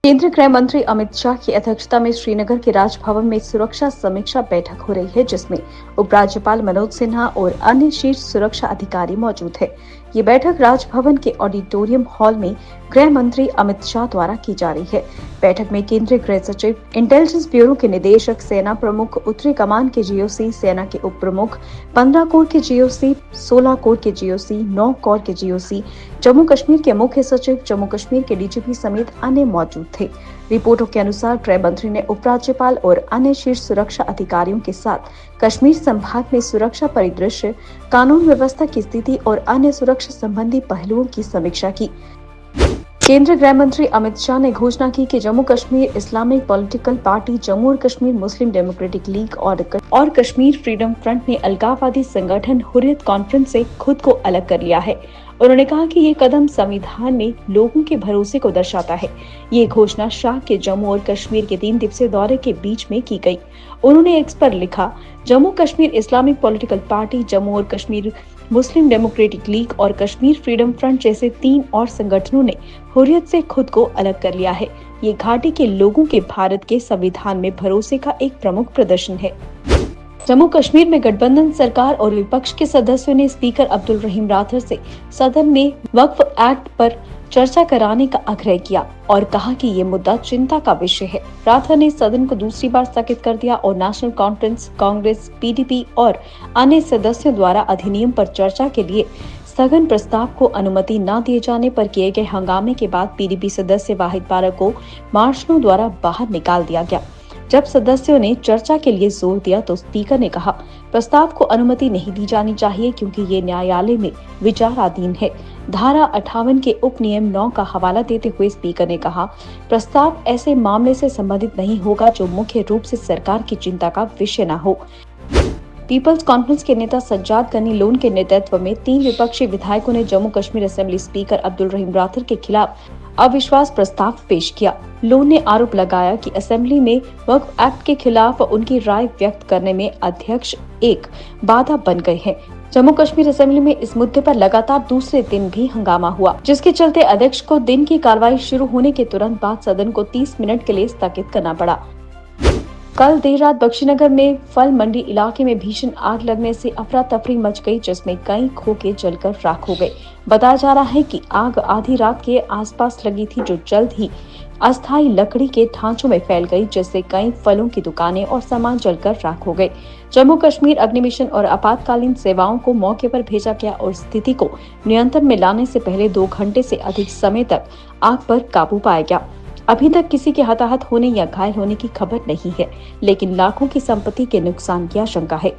केंद्रीय गृह मंत्री अमित शाह की अध्यक्षता में श्रीनगर के राजभवन में सुरक्षा समीक्षा बैठक हो रही है, जिसमें उपराज्यपाल मनोज सिन्हा और अन्य शीर्ष सुरक्षा अधिकारी मौजूद है। ये बैठक राजभवन के ऑडिटोरियम हॉल में गृह मंत्री अमित शाह द्वारा की जा रही है। बैठक में केंद्रीय गृह सचिव, इंटेलिजेंस ब्यूरो के निदेशक, सेना प्रमुख, उत्तरी कमान के जीओसी, सेना के उप प्रमुख, 15 कोर के जीओसी, 16 कोर के जीओसी, 9 कोर के जीओसी, जम्मू कश्मीर के मुख्य सचिव, जम्मू कश्मीर के डीजीपी समेत अन्य मौजूद थे। रिपोर्टों के अनुसार गृह मंत्री ने उपराज्यपाल और अन्य शीर्ष सुरक्षा अधिकारियों के साथ कश्मीर संभाग में सुरक्षा परिदृश्य, कानून व्यवस्था की स्थिति और अन्य सुरक्षा संबंधी पहलुओं की समीक्षा की। केंद्रीय गृह मंत्री अमित शाह ने घोषणा की कि Jammu Kashmir Islamic political party, Jammu और कश्मीर मुस्लिम डेमोक्रेटिक लीग और कश्मीर फ्रीडम फ्रंट ने अलगाववादी संगठन हुर्रियत कॉन्फ्रेंस से खुद को अलग कर लिया है। उन्होंने कहा कि ये कदम संविधान में लोगों के भरोसे को दर्शाता है। ये घोषणा शाह के जम्मू और कश्मीर के 3 दिवसीय दौरे के बीच में की गई। उन्होंने एक्स पर लिखा, Jammu Kashmir Islamic political party, Jammu और कश्मीर मुस्लिम डेमोक्रेटिक लीग और कश्मीर फ्रीडम फ्रंट जैसे 3 और संगठनों ने हुर्रियत से खुद को अलग कर लिया है। ये घाटी के लोगों के भारत के संविधान में भरोसे का एक प्रमुख प्रदर्शन है। जम्मू कश्मीर में गठबंधन सरकार और विपक्ष के सदस्यों ने स्पीकर अब्दुल रहीम राठौर से सदन में वक्फ एक्ट पर चर्चा कराने का आग्रह किया और कहा कि ये मुद्दा चिंता का विषय है। राठौर ने सदन को दूसरी बार स्थगित कर दिया और नेशनल कॉन्फ्रेंस, कांग्रेस, पीडीपी और अन्य सदस्यों द्वारा अधिनियम पर चर्चा के लिए स्थगन प्रस्ताव को अनुमति न दिए जाने पर किए गए हंगामे के बाद पीडीपी सदस्य वाहिद पारा को मार्शलों द्वारा बाहर निकाल दिया गया। जब सदस्यों ने चर्चा के लिए जोर दिया तो स्पीकर ने कहा, प्रस्ताव को अनुमति नहीं दी जानी चाहिए क्योंकि ये न्यायालय में विचाराधीन है। धारा 58 के उप नियम 9 का हवाला देते हुए स्पीकर ने कहा, प्रस्ताव ऐसे मामले से संबंधित नहीं होगा जो मुख्य रूप से सरकार की चिंता का विषय न हो। पीपल्स कॉन्फ्रेंस के नेता सज्जाद गनी लोन के नेतृत्व में 3 विपक्षी विधायकों ने जम्मू कश्मीर असेंबली स्पीकर अब्दुल रहीम राठौर के खिलाफ अविश्वास प्रस्ताव पेश किया। लोन ने आरोप लगाया कि असेंबली में वक्फ एक्ट के खिलाफ उनकी राय व्यक्त करने में अध्यक्ष एक बाधा बन गए हैं। जम्मू कश्मीर असेंबली में इस मुद्दे पर लगातार दूसरे दिन भी हंगामा हुआ, जिसके चलते अध्यक्ष को दिन की कार्रवाई शुरू होने के तुरंत बाद सदन को 30 मिनट के लिए स्थगित करना पड़ा। कल देर रात बख्शीनगर में फल मंडी इलाके में भीषण आग लगने से अफरा तफरी मच गई, जिसमें कई खोखे जलकर राख हो गए। बताया जा रहा है कि आग आधी रात के आसपास लगी थी, जो जल्द ही अस्थायी लकड़ी के ढांचों में फैल गई, जिससे कई फलों की दुकानें और सामान जलकर राख हो गए। जम्मू कश्मीर अग्निमिशन और आपातकालीन सेवाओं को मौके पर भेजा गया और स्थिति को नियंत्रण में लाने से पहले 2 घंटे से अधिक समय तक आग पर काबू पाया गया। अभी तक किसी के हताहत होने या घायल होने की खबर नहीं है, लेकिन लाखों की संपत्ति के नुकसान की आशंका है।